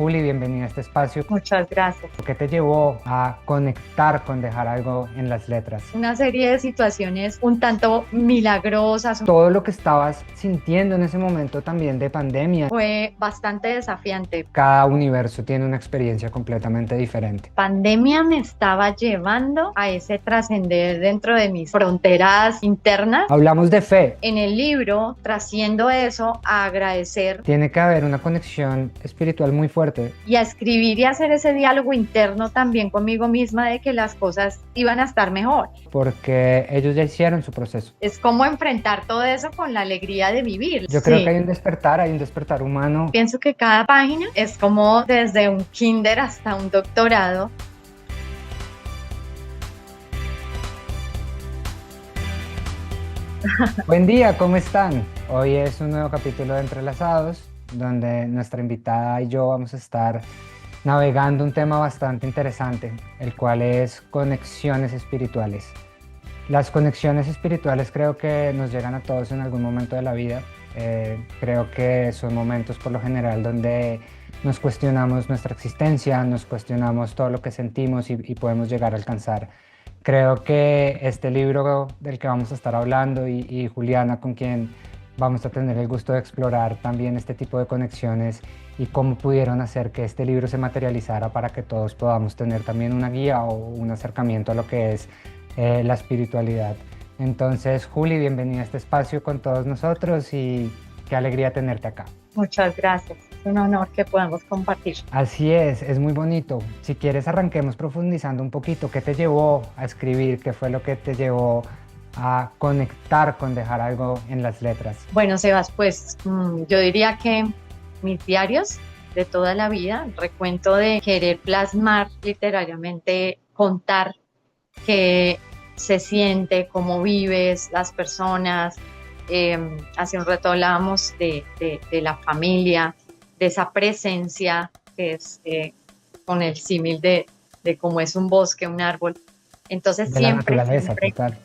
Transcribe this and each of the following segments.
Juli, bienvenida a este espacio. Muchas gracias. ¿Qué te llevó a conectar con dejar algo en las letras? Una serie de situaciones un tanto milagrosas. Todo lo que estabas sintiendo en ese momento también de pandemia. Fue bastante desafiante. Cada universo tiene una experiencia completamente diferente. Pandemia me estaba llevando a ese trascender dentro de mis fronteras internas. Hablamos de fe. En el libro trasciendo eso a agradecer Tiene que haber una conexión espiritual muy fuerte. y a escribir y hacer ese diálogo interno también conmigo misma de que las cosas iban a estar mejor. Porque ellos ya hicieron su proceso. Es como enfrentar todo eso con la alegría de vivir. Yo creo que hay un despertar humano. Pienso que cada página es como desde un kinder hasta un doctorado. Buen día, ¿cómo están? Hoy es un nuevo capítulo de Entrelazados, donde nuestra invitada y yo vamos a estar navegando un tema bastante interesante, el cual es conexiones espirituales. Las conexiones espirituales creo que nos llegan a todos en algún momento de la vida. Creo que son momentos por lo general donde nos cuestionamos nuestra existencia, nos cuestionamos todo lo que sentimos y podemos llegar a alcanzar. Creo que este libro del que vamos a estar hablando y Juliana, con quien vamos a tener el gusto de explorar también este tipo de conexiones y cómo pudieron hacer que este libro se materializara para que todos podamos tener también una guía o un acercamiento a lo que es la espiritualidad. Entonces, Juli, bienvenida a este espacio con todos nosotros y qué alegría tenerte acá. Muchas gracias. Es un honor que podamos compartir. Así es muy bonito. Si quieres, arranquemos profundizando un poquito. ¿Qué te llevó a escribir? ¿Qué fue lo que te llevó a conectar con dejar algo en las letras? Bueno, Sebas, pues yo diría que mis diarios de toda la vida, el recuento de querer plasmar literariamente, contar qué se siente, cómo vives, las personas. Hace un rato hablábamos de la familia, de esa presencia que es con el símil de cómo es un bosque, un árbol. Entonces De la siempre, naturaleza, siempre total.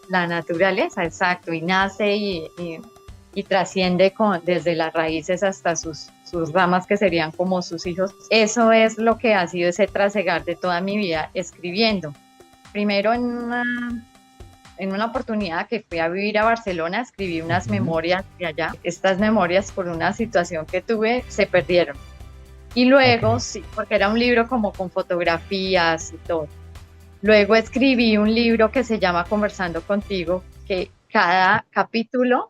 la naturaleza, exacto, y nace y trasciende desde las raíces hasta sus ramas que serían como sus hijos. Eso es lo que ha sido ese trasegar de toda mi vida escribiendo. Primero en una oportunidad que fui a vivir a Barcelona, escribí unas memorias de allá. Estas memorias, por una situación que tuve, se perdieron. Y luego, sí, porque era un libro como con fotografías y todo. Luego escribí un libro que se llama Conversando Contigo, que cada capítulo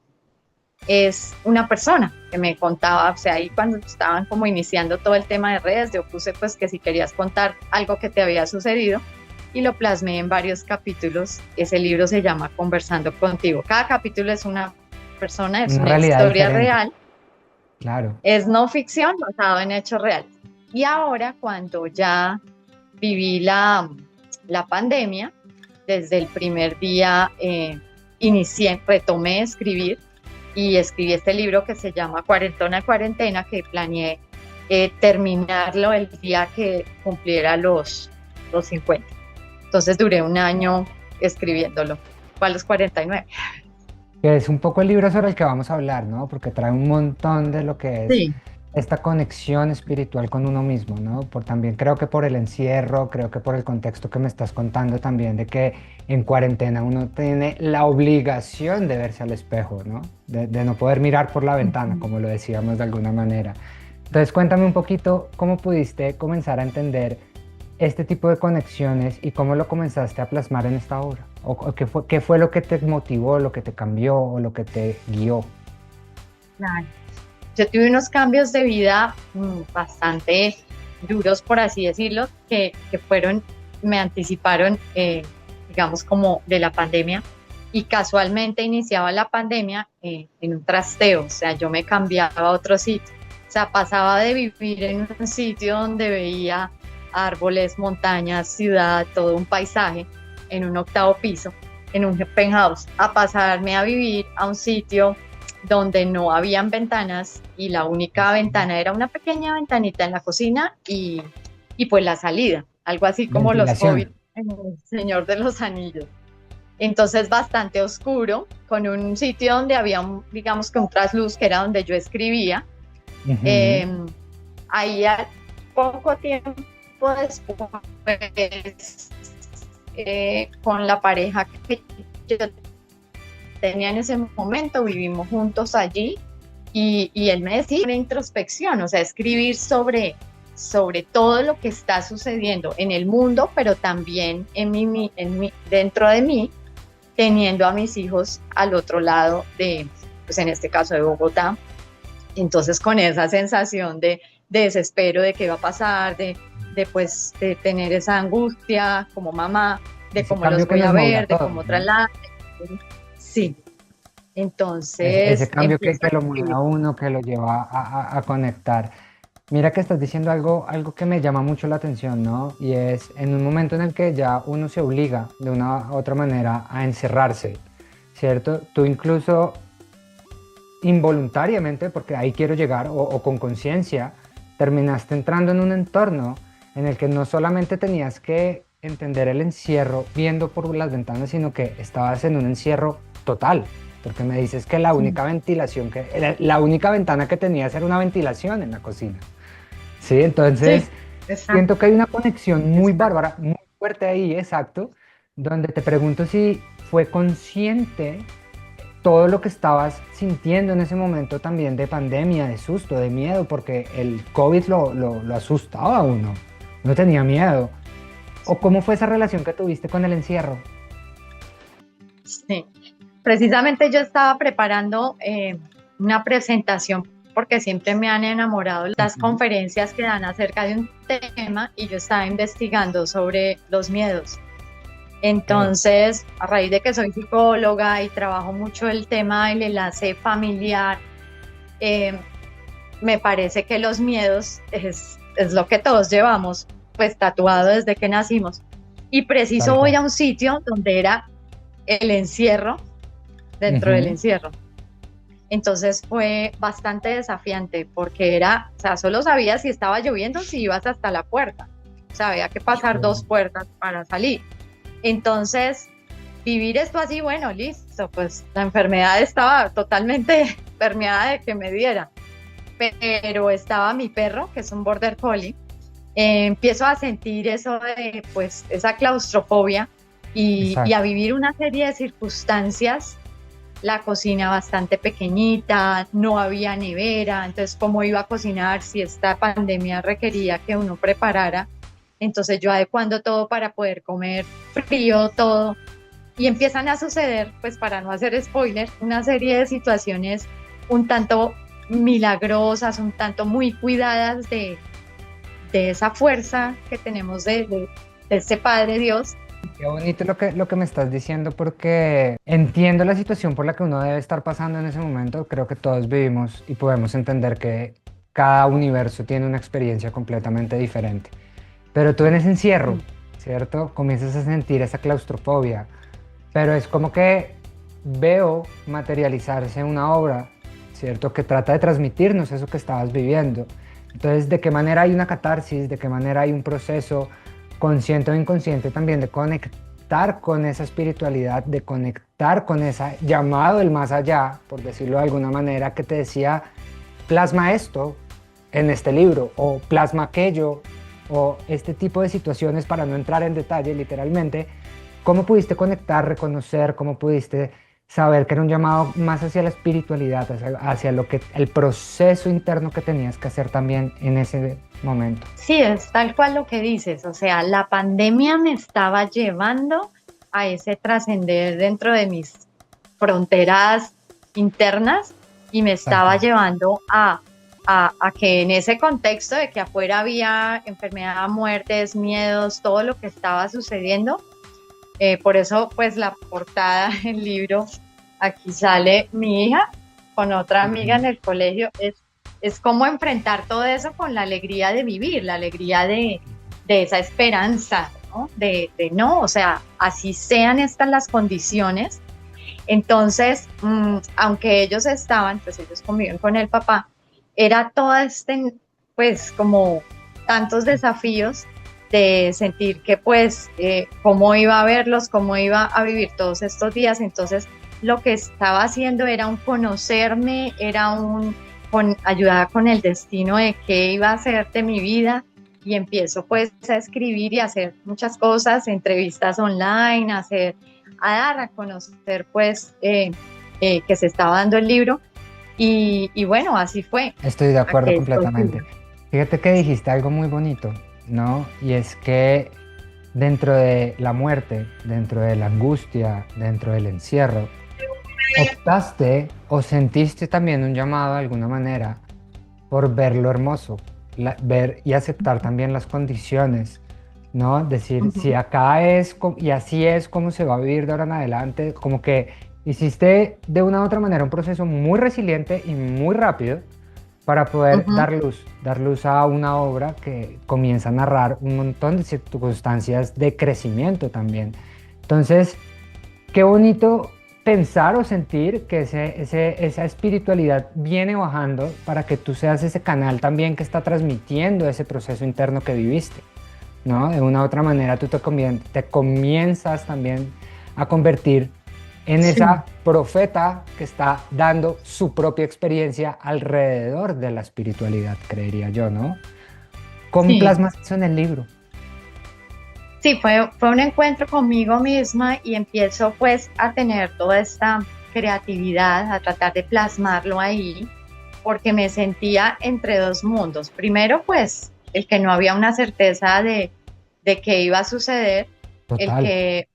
es una persona que me contaba, o sea, ahí cuando estaban como iniciando todo el tema de redes, yo puse pues que si querías contar algo que te había sucedido, y lo plasmé en varios capítulos. Ese libro se llama Conversando Contigo. Cada capítulo es una persona, es una historia real. Claro. Es no ficción basado en hechos reales. Y ahora, cuando ya viví la pandemia, desde el primer día retomé a escribir y escribí este libro que se llama Cuarentona Cuarentena, que planeé terminarlo el día que cumpliera los 50. Entonces duré un año escribiéndolo, fue a los 49. Que es un poco el libro sobre el que vamos a hablar, ¿no? Porque trae un montón de lo que es Sí. esta conexión espiritual con uno mismo, ¿no? También creo que por el encierro, creo que por el contexto que me estás contando también, de que en cuarentena uno tiene la obligación de verse al espejo, ¿no? De no poder mirar por la ventana, como lo decíamos de alguna manera. Entonces cuéntame un poquito cómo pudiste comenzar a entender este tipo de conexiones y cómo lo comenzaste a plasmar en esta obra. ¿O qué fue lo que te motivó, lo que te cambió o lo que te guió? Claro. Yo tuve unos cambios de vida bastante duros, por así decirlo, que me anticiparon, digamos, como de la pandemia. Y casualmente iniciaba la pandemia en un trasteo, o sea, yo me cambiaba a otro sitio. O sea, pasaba de vivir en un sitio donde veía árboles, montañas, ciudad, todo un paisaje, en un 8º piso, en un penthouse, a pasarme a vivir a un sitio donde no habían ventanas y la única ventana era una pequeña ventanita en la cocina y pues la salida, algo así como los hobbits en El Señor de los Anillos. Entonces bastante oscuro, con un sitio donde había, digamos que un trasluz, que era donde yo escribía. Ahí poco tiempo después, con la pareja que yo tenía en ese momento, vivimos juntos allí y él me decía una introspección, o sea, escribir sobre todo lo que está sucediendo en el mundo, pero también dentro de mí, teniendo a mis hijos al otro lado de, pues en este caso de Bogotá. Entonces con esa sensación de desespero de qué va a pasar, pues, de tener esa angustia como mamá, de Ese cómo cambio los que voy a nos movió a ver, de todos, cómo ¿no? trasladar. Sí, Ese entonces cambio empiezo a que lo mueve escribir. a uno, que lo lleva a conectar. Mira que estás diciendo algo que me llama mucho la atención, ¿no? Y es en un momento en el que ya uno se obliga de una u otra manera a encerrarse, ¿cierto? Tú incluso involuntariamente, porque ahí quiero llegar, o con conciencia, terminaste entrando en un entorno en el que no solamente tenías que entender el encierro viendo por las ventanas, sino que estabas en un encierro total, porque me dices que la Sí, única ventilación, la única ventana que tenías era una ventilación en la cocina. Sí, sí, entonces exacto, siento que hay una conexión muy exacto. bárbara, muy fuerte ahí, exacto, donde te pregunto si fue consciente todo lo que estabas sintiendo en ese momento también de pandemia, de susto, de miedo, porque el COVID lo asustaba a uno, no tenía miedo. ¿O cómo fue esa relación que tuviste con el encierro? Sí. Precisamente yo estaba preparando una presentación porque siempre me han enamorado las Ujú. conferencias que dan acerca de un tema y yo estaba investigando sobre los miedos. Ok, Entonces, a raíz de que soy psicóloga y trabajo mucho el tema del enlace familiar, eh, me parece que los miedos es lo que todos llevamos, pues tatuado desde que nacimos. Y preciso tal voy cual. a un sitio donde era el encierro dentro del Ujú. encierro. Entonces fue bastante desafiante porque era, o sea, solo sabías si estaba lloviendo si ibas hasta la puerta. O sea, había que pasar dos Sí, puertas para salir. Entonces, vivir esto así, bueno, listo, pues la enfermedad estaba totalmente permeada de que me diera. Pero estaba mi perro, que es un border collie, empiezo a sentir eso de, pues, esa claustrofobia y a exacto, vivir una serie de circunstancias, la cocina bastante pequeñita, no había nevera, entonces cómo iba a cocinar si esta pandemia requería que uno preparara, entonces yo adecuando todo para poder comer frío, todo, y empiezan a suceder, pues para no hacer spoiler, una serie de situaciones un tanto milagrosas, un tanto muy cuidadas de esa fuerza que tenemos de ese Padre Dios. qué bonito lo que me estás diciendo porque entiendo la situación por la que uno debe estar pasando en ese momento. Creo que todos vivimos y podemos entender que cada universo tiene una experiencia completamente diferente. Pero tú en ese encierro, ¿cierto? Comienzas a sentir esa claustrofobia, pero es como que veo materializarse una obra, ¿cierto? Que trata de transmitirnos eso que estabas viviendo. Entonces, ¿de qué manera hay una catarsis? ¿De qué manera hay un proceso consciente o inconsciente también de conectar con esa espiritualidad, de conectar con ese llamado del más allá, por decirlo de alguna manera, que te decía, plasma esto en este libro o plasma aquello o este tipo de situaciones para no entrar en detalle literalmente? ¿Cómo pudiste conectar, reconocer, cómo pudiste saber que era un llamado más hacia la espiritualidad, hacia lo que el proceso interno que tenías que hacer también en ese momento? Sí, es tal cual lo que dices, o sea, la pandemia me estaba llevando a ese trascender dentro de mis fronteras internas y me Tal estaba cual. llevando a que en ese contexto de que afuera había enfermedad, muertes, miedos, todo lo que estaba sucediendo, por eso pues la portada del libro, aquí sale mi hija con otra amiga en Ujú. el colegio, es cómo enfrentar todo eso con la alegría de vivir, la alegría de esa esperanza, ¿no? De no, o sea, así sean estas las condiciones. Entonces, aunque ellos estaban, pues ellos conviven con el papá, era todo este, pues como tantos desafíos de sentir que pues cómo iba a verlos, cómo iba a vivir todos estos días. Entonces, lo que estaba haciendo era un conocerme, era ayudar con el destino de qué iba a ser de mi vida, y empiezo pues a escribir y a hacer muchas cosas, entrevistas online, a dar a conocer pues que se estaba dando el libro y bueno, así fue. Estoy de A acuerdo que estoy completamente. Fíjate que dijiste algo muy bonito, ¿no? Y es que dentro de la muerte, dentro de la angustia, dentro del encierro, optaste o sentiste también un llamado de alguna manera por ver lo hermoso, ver y aceptar también las condiciones, ¿no? Decir, si Ujú, acá es y así es como se va a vivir de ahora en adelante, como que hiciste de una u otra manera un proceso muy resiliente y muy rápido para poder ujú. dar luz a una obra que comienza a narrar un montón de circunstancias de crecimiento también. Entonces, qué bonito pensar o sentir que esa espiritualidad viene bajando para que tú seas ese canal también que está transmitiendo ese proceso interno que viviste, ¿no? De una u otra manera tú te comienzas también a convertir en Sí, esa profeta que está dando su propia experiencia alrededor de la espiritualidad, creería yo, ¿no? ¿Cómo sí. plasmas eso en el libro? Sí, fue un encuentro conmigo misma y empiezo pues a tener toda esta creatividad, a tratar de plasmarlo ahí, porque me sentía entre dos mundos. Primero, pues, el que no había una certeza de qué iba a suceder, el Total, que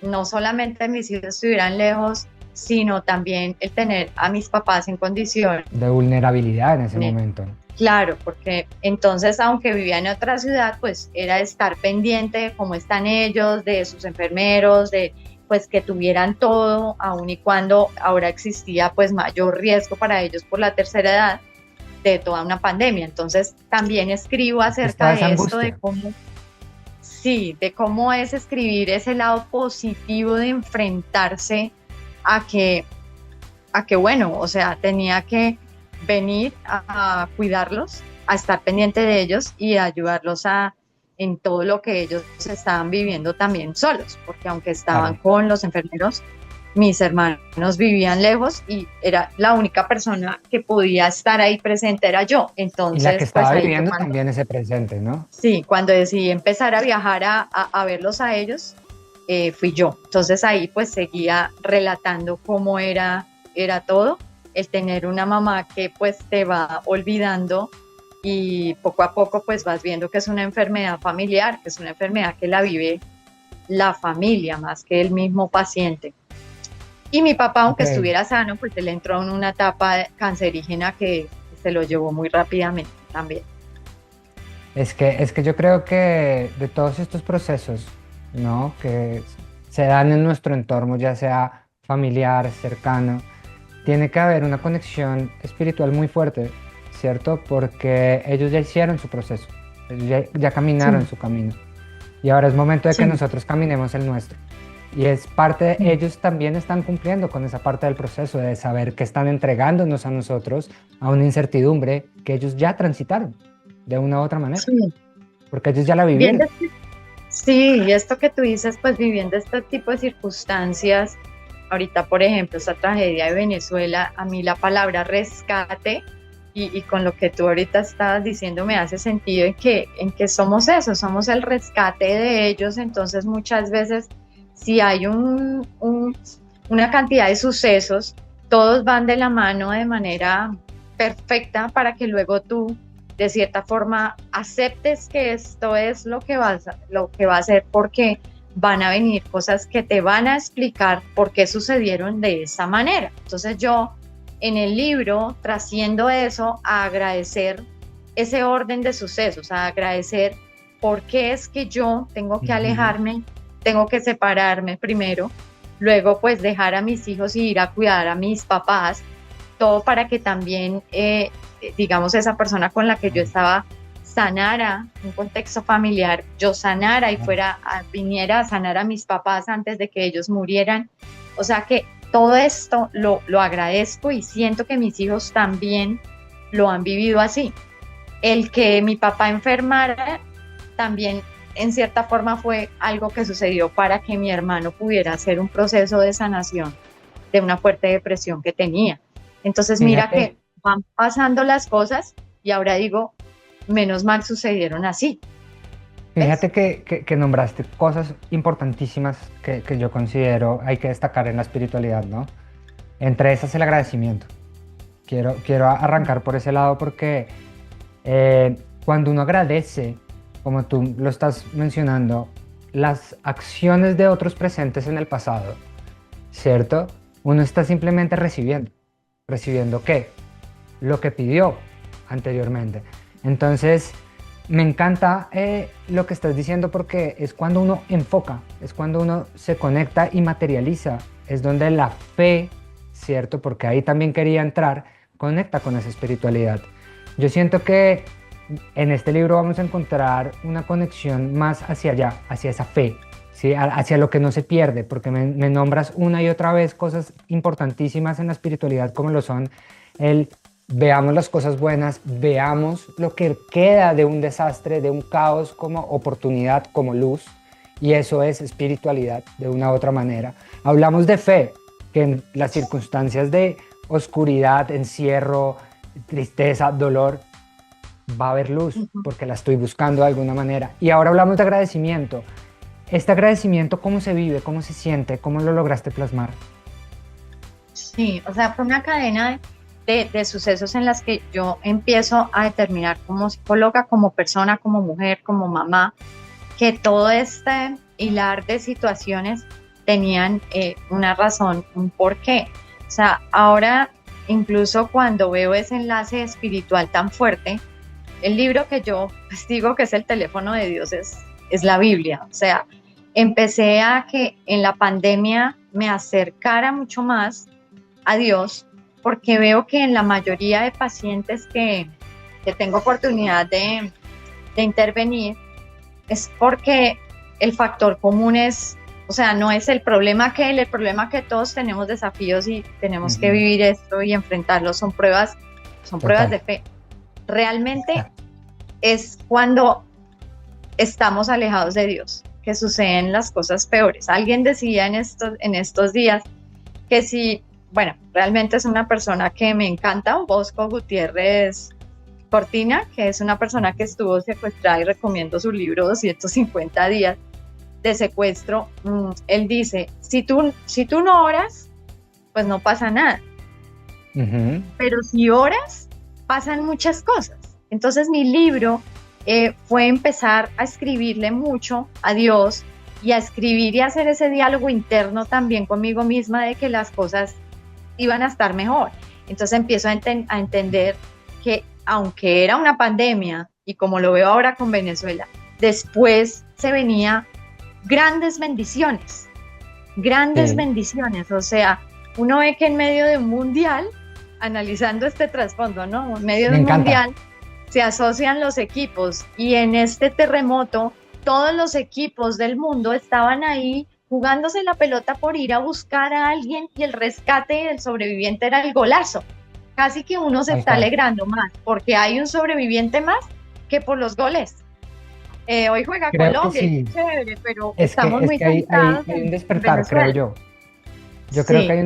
no solamente mis hijos estuvieran lejos, sino también el tener a mis papás en condiciones. de vulnerabilidad en ese momento. Claro, porque entonces, aunque vivía en otra ciudad, pues era estar pendiente de cómo están ellos, de sus enfermeros, de pues que tuvieran todo, aun y cuando ahora existía pues mayor riesgo para ellos por la tercera edad de toda una pandemia. Entonces, también escribo acerca Está esa de esto, de angustia. cómo, sí, de cómo es escribir ese lado positivo de enfrentarse a que bueno, o sea, tenía que venir a cuidarlos, a estar pendiente de ellos y a ayudarlos en todo lo que ellos estaban viviendo también solos, porque aunque estaban Claro. con los enfermeros, mis hermanos vivían lejos y era la única persona que podía estar ahí presente era yo. Y la que Entonces, pues estaba ahí fue viviendo cuando, también ese presente, ¿no? sí, cuando decidí empezar a viajar a verlos a ellos, fui yo. Entonces ahí pues seguía relatando cómo era todo, el tener una mamá que pues te va olvidando y poco a poco pues vas viendo que es una enfermedad familiar, que es una enfermedad que la vive la familia más que el mismo paciente. Y mi papá, aunque Ok. estuviera sano, pues él entró en una etapa cancerígena que se lo llevó muy rápidamente también. Es que yo creo que de todos estos procesos, ¿no? Que se dan en nuestro entorno, ya sea familiar, cercano, tiene que haber una conexión espiritual muy fuerte, ¿cierto? Porque ellos ya hicieron su proceso, ellos ya caminaron Sí, su camino. Y ahora es momento de que sí, nosotros caminemos el nuestro. Y es parte de sí. ellos también están cumpliendo con esa parte del proceso de saber que están entregándonos a nosotros a una incertidumbre que ellos ya transitaron de una u otra manera, Sí. porque ellos ya la Bien, vivieron. sí, y esto que tú dices, pues viviendo este tipo de circunstancias, ahorita, por ejemplo, esta tragedia de Venezuela, a mí la palabra rescate y con lo que tú ahorita estabas diciendo me hace sentido en que somos eso, somos el rescate de ellos, entonces muchas veces si hay una cantidad de sucesos, todos van de la mano de manera perfecta para que luego tú de cierta forma aceptes que esto es lo que va a ser porque van a venir cosas que te van a explicar por qué sucedieron de esa manera. Entonces yo en el libro trasciendo eso a agradecer ese orden de sucesos, a agradecer por qué es que yo tengo que Ujú. alejarme, tengo que separarme primero, luego pues dejar a mis hijos y ir a cuidar a mis papás, todo para que también, digamos, esa persona con la que yo Claro, estaba sanara un contexto familiar, yo sanara y claro. viniera a sanar a mis papás antes de que ellos murieran. O sea que todo esto lo agradezco y siento que mis hijos también lo han vivido así. El que mi papá enfermara también en cierta forma fue algo que sucedió para que mi hermano pudiera hacer un proceso de sanación de una fuerte depresión que tenía. Entonces mira Fíjate, que van pasando las cosas y ahora digo, menos mal sucedieron así, ¿ves? Fíjate que nombraste cosas importantísimas que yo considero hay que destacar en la espiritualidad, ¿no? Entre esas el agradecimiento. Quiero arrancar por ese lado porque cuando uno agradece, como tú lo estás mencionando, las acciones de otros presentes en el pasado, ¿cierto? Uno está simplemente recibiendo. ¿Recibiendo qué? Lo que pidió anteriormente. Entonces, me encanta lo que estás diciendo porque es cuando uno enfoca, es cuando uno se conecta y materializa, es donde la fe, ¿cierto? Porque ahí también quería entrar, conecta con esa espiritualidad. Yo siento que en este libro vamos a encontrar una conexión más hacia allá, hacia esa fe, ¿sí? Hacia lo que no se pierde, porque me nombras una y otra vez cosas importantísimas en la espiritualidad como lo son el veamos las cosas buenas, veamos lo que queda de un desastre, de un caos como oportunidad, como luz, y eso es espiritualidad de una u otra manera. Hablamos de fe, que en las circunstancias de oscuridad, encierro, tristeza, dolor, va a haber luz Ujú. porque la estoy buscando de alguna manera. Y ahora hablamos de agradecimiento. Este agradecimiento, ¿cómo se vive? ¿Cómo se siente? ¿Cómo lo lograste plasmar? Sí, o sea, fue una cadena de sucesos en las que yo empiezo a determinar como psicóloga, como persona, como mujer, como mamá, que todo este hilar de situaciones tenían una razón, un porqué. O sea, ahora incluso cuando veo ese enlace espiritual tan fuerte, el libro que yo pues, digo que es el teléfono de Dios es la Biblia. O sea, empecé a que en la pandemia me acercara mucho más a Dios, porque veo que en la mayoría de pacientes que tengo oportunidad de intervenir, es porque el factor común es, o sea, no es el problema que todos tenemos desafíos y tenemos que Ujú. vivir esto y enfrentarlo, son pruebas Total. de fe. Realmente es cuando estamos alejados de Dios que suceden las cosas peores. Alguien decía en estos días que si, bueno, realmente es una persona que me encanta, Bosco Gutiérrez Cortina, que es una persona que estuvo secuestrada y recomiendo su libro 250 días de secuestro. Él dice, si tú no oras, pues no pasa nada, Ujú. pero si oras, pasan muchas cosas. Entonces mi libro fue empezar a escribirle mucho a Dios y a escribir y a hacer ese diálogo interno también conmigo misma de que las cosas iban a estar mejor. Entonces empiezo a entender que aunque era una pandemia y como lo veo ahora con Venezuela, después se venía grandes Sí, bendiciones. O sea, uno ve que en medio de un mundial, analizando este trasfondo, ¿no? En medio me de un encanta. mundial se asocian los equipos y en este terremoto todos los equipos del mundo estaban ahí jugándose la pelota por ir a buscar a alguien y el rescate del sobreviviente era el golazo. Casi que uno se Tal está cual. alegrando más porque hay un sobreviviente más que por los goles. Hoy juega Creo que Colombia y qué sí. chévere, pero Es que, estamos es muy que hay, centrados hay un en despertar, creo Venezuela. yo. Yo creo que Sí, hay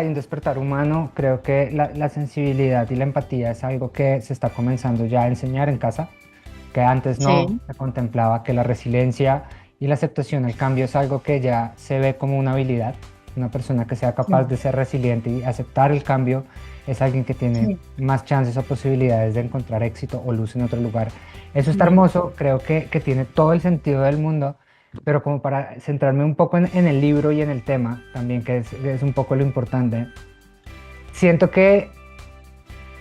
un despertar humano. Creo que la sensibilidad y la empatía es algo que se está comenzando ya a enseñar en casa, que antes no sí, se contemplaba, que la resiliencia y la aceptación al cambio es algo que ya se ve como una habilidad. Una persona que sea capaz sí, de ser resiliente y aceptar el cambio es alguien que tiene sí, más chances o posibilidades de encontrar éxito o luz en otro lugar. Eso está sí, hermoso, creo que tiene todo el sentido del mundo, pero como para centrarme un poco en el libro y en el tema también, que es un poco lo importante, siento que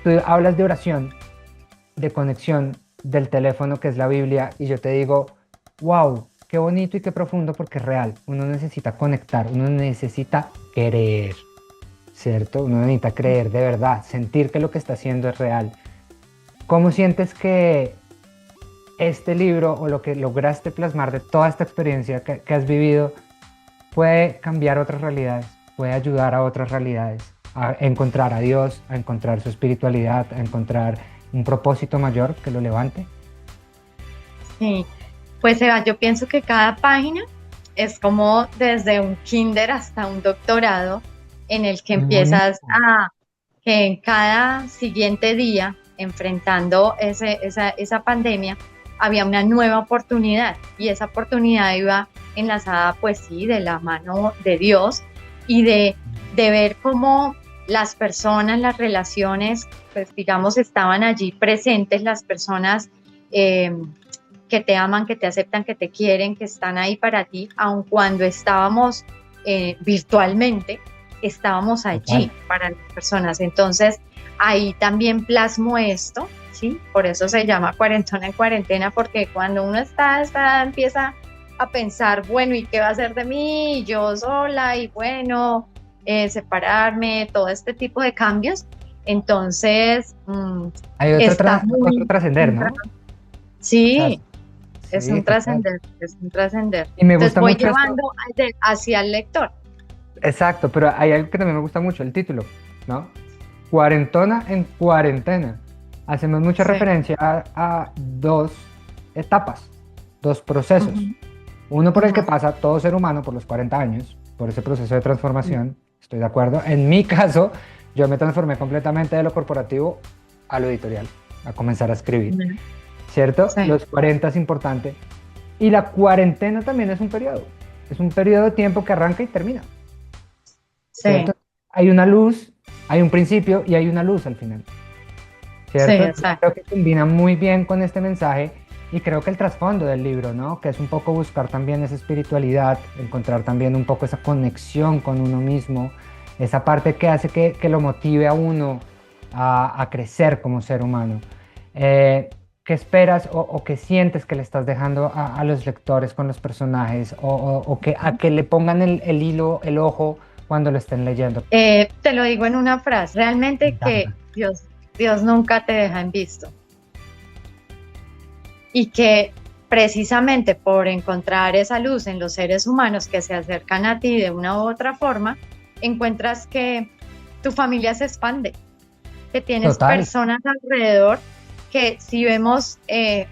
tú hablas de oración, de conexión del teléfono que es la Biblia y yo te digo, wow, qué bonito y qué profundo porque es real. Uno necesita conectar, uno necesita creer, ¿cierto? Uno necesita creer de verdad, sentir que lo que está haciendo es real. ¿Cómo sientes que este libro o lo que lograste plasmar de toda esta experiencia que has vivido puede cambiar otras realidades, puede ayudar a otras realidades, a encontrar a Dios, a encontrar su espiritualidad, a encontrar un propósito mayor que lo levante? sí. Pues Eva, yo pienso que cada página es como desde un kinder hasta un doctorado en el que Muy empiezas bonito. a que en cada siguiente día enfrentando esa pandemia, había una nueva oportunidad y esa oportunidad iba enlazada, pues sí, de la mano de Dios y de ver cómo las personas, las relaciones, pues digamos, estaban allí presentes, las personas que te aman, que te aceptan, que te quieren, que están ahí para ti, aun cuando estábamos virtualmente, estábamos allí para las personas. Entonces, ahí también plasmo esto, ¿sí? Por eso se llama Cuarentona en Cuarentena, porque cuando uno empieza a pensar, bueno, ¿y qué va a hacer de mí? Yo sola, y bueno, separarme, todo este tipo de cambios. Entonces, hay está muy... otro trascender, ¿no? Sí, O sea, es sí, un total. trascender, es un trascender. Y me Entonces gusta voy mucho esto. llevando hacia el lector. Exacto, pero hay algo que también me gusta mucho, el título, ¿no? Cuarentona en cuarentena. Hacemos mucha Sí. referencia a dos etapas, dos procesos. Uh-huh. Uno por el que Uh-huh. pasa todo ser humano por los 40 años, por ese proceso de transformación, estoy de acuerdo. En mi caso, yo me transformé completamente de lo corporativo a lo editorial, a comenzar a escribir, Uh-huh. ¿cierto? Sí. Los 40 es importante. Y la cuarentena también es un periodo de tiempo que arranca y termina, Sí. ¿cierto? Hay una luz, hay un principio y hay una luz al final, Sí, ¿cierto? exacto. Creo que combina muy bien con este mensaje y creo que el trasfondo del libro, ¿no? Que es un poco buscar también esa espiritualidad, encontrar también un poco esa conexión con uno mismo, esa parte que hace que lo motive a uno a crecer como ser humano. ¿Qué esperas o qué sientes que le estás dejando a los lectores con los personajes o que, a que le pongan el hilo, el ojo cuando lo estén leyendo? Te lo digo en una frase, Me realmente que encanta. Dios nunca te deja en visto y que precisamente por encontrar esa luz en los seres humanos que se acercan a ti de una u otra forma, encuentras que tu familia se expande, que tienes Total. personas alrededor que si vemos,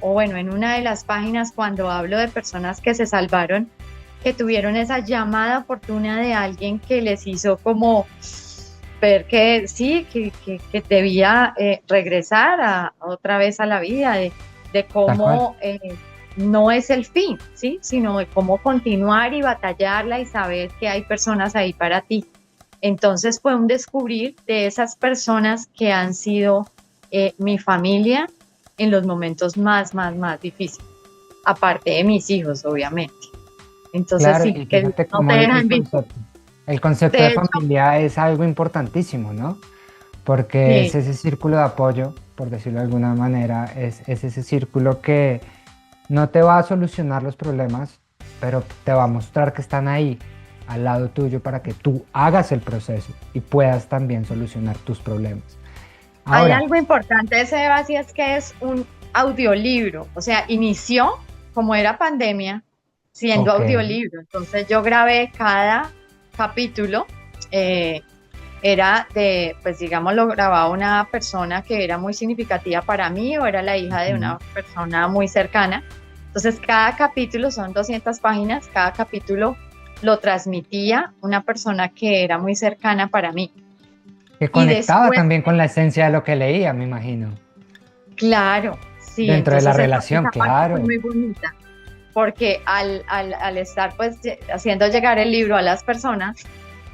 o bueno, en una de las páginas cuando hablo de personas que se salvaron, que tuvieron esa llamada fortuna de alguien que les hizo como ver que sí, que debía regresar otra vez a la vida, de Tal cual. cómo no es el fin, ¿sí? Sino de cómo continuar y batallarla y saber que hay personas ahí para ti. Entonces fue un descubrir de esas personas que han sido mi familia en los momentos más difíciles, aparte de mis hijos, obviamente. Entonces Claro, sí, y que fíjate no cómo te dejan visto. el concepto De de hecho, familia es algo importantísimo, ¿no? Porque es sí, ese círculo de apoyo, por decirlo de alguna manera, es ese círculo que no te va a solucionar los problemas, pero te va a mostrar que están ahí al lado tuyo para que tú hagas el proceso y puedas también solucionar tus problemas. hay Ahora, algo importante, Sebas, y es que es un audiolibro. O sea, inició como era pandemia siendo ok, audiolibro. Entonces yo grabé cada capítulo. eh, Era de, pues digamos, lo grababa una persona que era muy significativa para mí o era la hija de ujú, una persona muy cercana. Entonces, cada capítulo son 200 páginas, cada capítulo lo transmitía una persona que era muy cercana para mí. que Y conectaba después, también con la esencia de lo que leía, me imagino, claro, sí, dentro de la entonces relación, esa parte fue claro. muy bonita, porque al estar pues haciendo llegar el libro a las personas,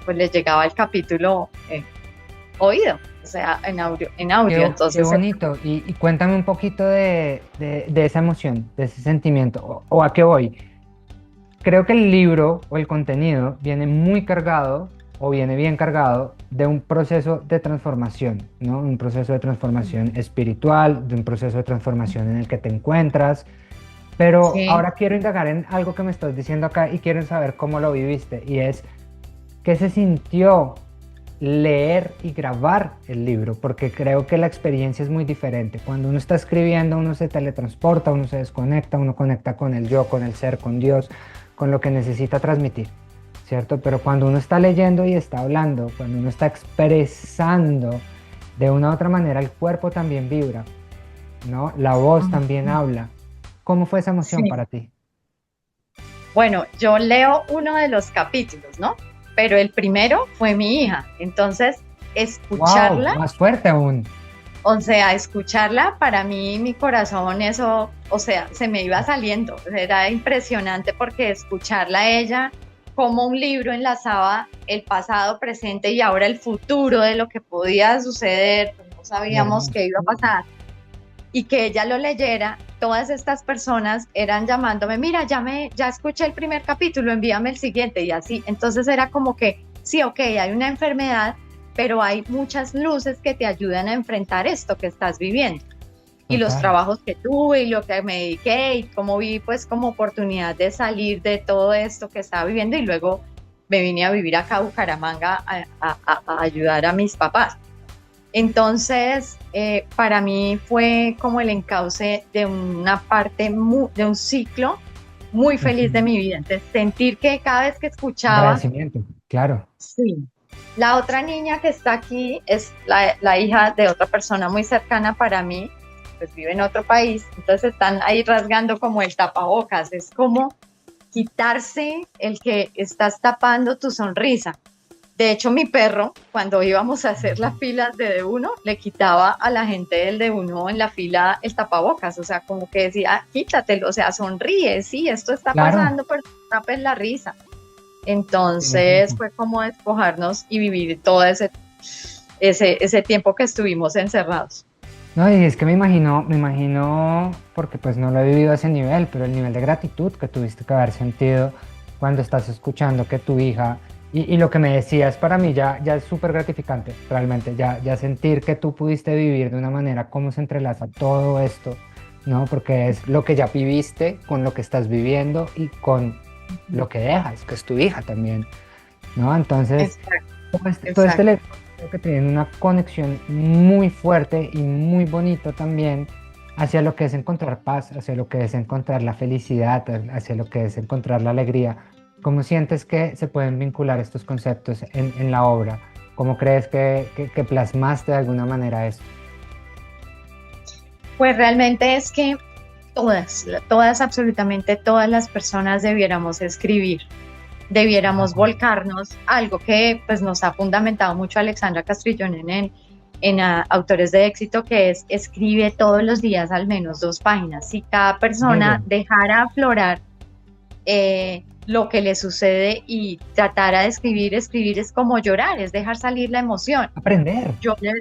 pues les llegaba el capítulo oído, o sea, en audio. Qué Entonces, bonito. Y cuéntame un poquito de esa emoción, de ese sentimiento, o a qué voy. Creo que el libro o el contenido viene muy cargado o viene bien cargado de un proceso de transformación, ¿no? Un proceso de transformación espiritual, de un proceso de transformación en el que te encuentras. Pero sí. ahora quiero indagar en algo que me estás diciendo acá y quiero saber cómo lo viviste. Y es, ¿qué se sintió leer y grabar el libro? Porque creo que la experiencia es muy diferente. Cuando uno está escribiendo, uno se teletransporta, uno se desconecta, uno conecta con el yo, con el ser, con Dios, con lo que necesita transmitir, ¿cierto? Pero cuando uno está leyendo y está hablando, cuando uno está expresando de una u otra manera, el cuerpo también vibra, ¿no? La voz también habla. ¿Cómo fue esa emoción Sí. para ti? Bueno, yo leo uno de los capítulos, ¿no? Pero el primero fue mi hija. Entonces, ¡Wow! escucharla, Más fuerte aún. O sea, escucharla, para mí, mi corazón, eso, o sea, se me iba saliendo. Era impresionante porque escucharla a ella, como un libro enlazaba el pasado, presente y ahora el futuro de lo que podía suceder, pues no sabíamos qué iba a Hermoso. pasar. Y que ella lo leyera, todas estas personas eran llamándome, mira, ya escuché el primer capítulo, envíame el siguiente y así. Entonces era como que, sí, ok, hay una enfermedad, pero hay muchas luces que te ayudan a enfrentar esto que estás viviendo. Y los Total. trabajos que tuve y lo que me dediqué y cómo vi pues como oportunidad de salir de todo esto que estaba viviendo y luego me vine a vivir acá a Bucaramanga a ayudar a mis papás. Entonces, para mí fue como el encauce de una parte, de un ciclo muy feliz de Ujú. mi vida. Entonces, sentir que cada vez que escuchaba, Agradecimiento, claro. sí, la otra niña que está aquí es la hija de otra persona muy cercana para mí, pues vive en otro país, entonces están ahí rasgando como el tapabocas, es como quitarse el que estás tapando tu sonrisa. De hecho, mi perro, cuando íbamos a hacer las filas de uno, le quitaba a la gente del de uno en la fila el tapabocas, o sea, como que decía, "Ah, quítatelo, o sea, sonríe, sí, esto está Claro, pasando, pero no tapes la risa". tienes Entonces razón. fue como despojarnos y vivir todo ese tiempo que estuvimos encerrados. No, y es que me imagino, porque pues no lo he vivido a ese nivel, pero el nivel de gratitud que tuviste que haber sentido cuando estás escuchando que tu hija, y lo que me decías para mí ya es súper gratificante, realmente, ya sentir que tú pudiste vivir de una manera cómo se entrelaza todo esto, ¿no? Porque es lo que ya viviste con lo que estás viviendo y con lo que dejas, que es tu hija también, ¿no? Entonces Exacto, todo este exacto. lector creo que tiene una conexión muy fuerte y muy bonito también hacia lo que es encontrar paz, hacia lo que es encontrar la felicidad, hacia lo que es encontrar la alegría. ¿Cómo sientes que se pueden vincular estos conceptos en la obra? ¿Cómo crees que plasmaste de alguna manera eso? Pues realmente es que todas, absolutamente todas las personas debiéramos escribir, De debiéramos acuerdo. volcarnos, algo que pues nos ha fundamentado mucho Alexandra Castrillón en Autores de Éxito, que es escribe todos los días al menos 2 páginas. Si cada persona Bello. dejara aflorar lo que le sucede y tratara de escribir, escribir es como llorar, es dejar salir la emoción. Aprender. Yo le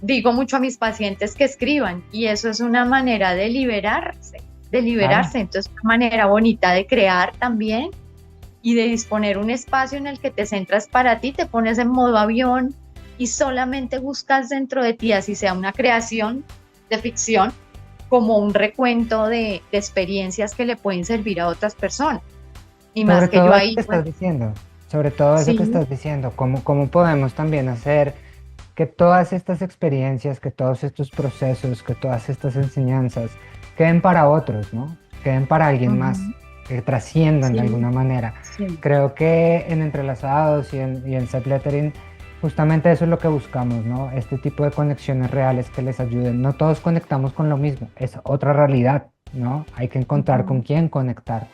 digo mucho a mis pacientes que escriban y eso es una manera de liberarse, de Claro. liberarse. Entonces, una manera bonita de crear también y de disponer un espacio en el que te centras para ti, te pones en modo avión y solamente buscas dentro de ti, así sea una creación de ficción, como un recuento de experiencias que le pueden servir a otras personas. Y más Sobre que yo todo eso ahí, que pues estás diciendo, sobre todo eso que sí, estás diciendo, cómo podemos también hacer que todas estas experiencias, que todos estos procesos, que todas estas enseñanzas queden para otros, ¿no? Queden para alguien más, uh-huh, que trasciendan de sí, alguna manera. sí, Creo que en Entrelazados y en Set Lettering, justamente eso es lo que buscamos, ¿no? Este tipo de conexiones reales que les ayuden. No todos conectamos con lo mismo, es otra realidad, ¿no? Hay que encontrar con uh-huh, quién conectar.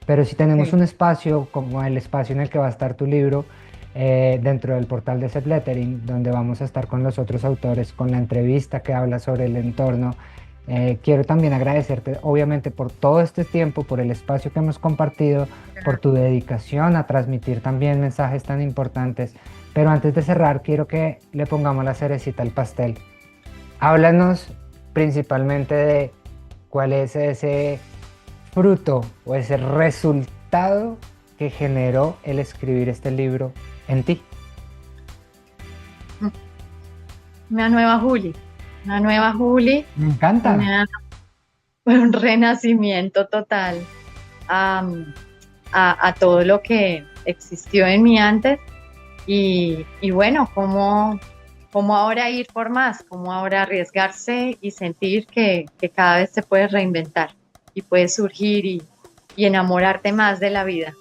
Pero si tenemos sí. un espacio como el espacio en el que va a estar tu libro, dentro del portal de Set Lettering, donde vamos a estar con los otros autores, con la entrevista que habla sobre el entorno, quiero también agradecerte, obviamente, por todo este tiempo, por el espacio que hemos compartido, por tu dedicación a transmitir también mensajes tan importantes. Pero antes de cerrar, quiero que le pongamos la cerecita al pastel. Háblanos principalmente de cuál es ese fruto o ese resultado que generó el escribir este libro en ti. Una nueva Juli, una nueva Juli, Me encanta. una, un renacimiento total a, a todo lo que existió en mí antes y bueno, cómo ahora ir por más, cómo ahora arriesgarse y sentir que cada vez se puede reinventar y puedes surgir y enamorarte más de la vida.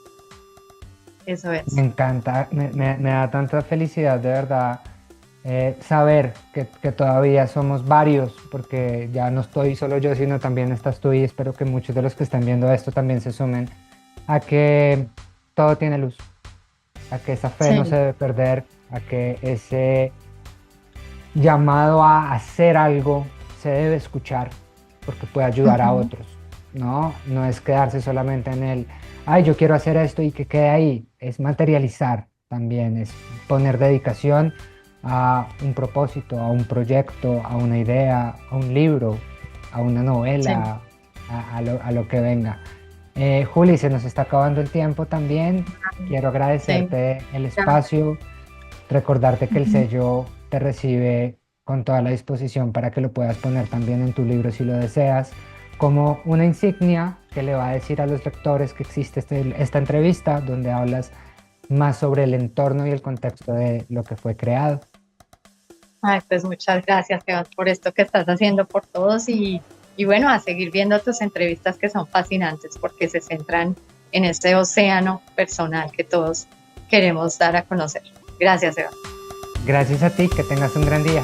Eso Me es. encanta, me da tanta felicidad de verdad saber que todavía somos varios, porque ya no estoy solo yo, sino también estás tú y espero que muchos de los que están viendo esto también se sumen a que todo tiene luz, a que esa fe no se Sí, debe perder, a que ese llamado a hacer algo se debe escuchar porque puede ayudar a Ujú. otros, ¿no? No es quedarse solamente en el, ay, yo quiero hacer esto y que quede ahí, es materializar también, es poner dedicación a un propósito, a un proyecto, a una idea, a un libro, a una Sí, novela, a lo que venga. Juli, se nos está acabando el tiempo también. Quiero sí. agradecerte el Ya. espacio, recordarte que el Ujú. sello te recibe con toda la disposición para que lo puedas poner también en tu libro si lo deseas, como una insignia que le va a decir a los lectores que existe esta entrevista donde hablas más sobre el entorno y el contexto de lo que fue creado. Ay, pues muchas gracias, Sebas, por esto que estás haciendo por todos y bueno, a seguir viendo tus entrevistas que son fascinantes porque se centran en este océano personal que todos queremos dar a conocer. Gracias, Sebas. Gracias a ti, que tengas un gran día.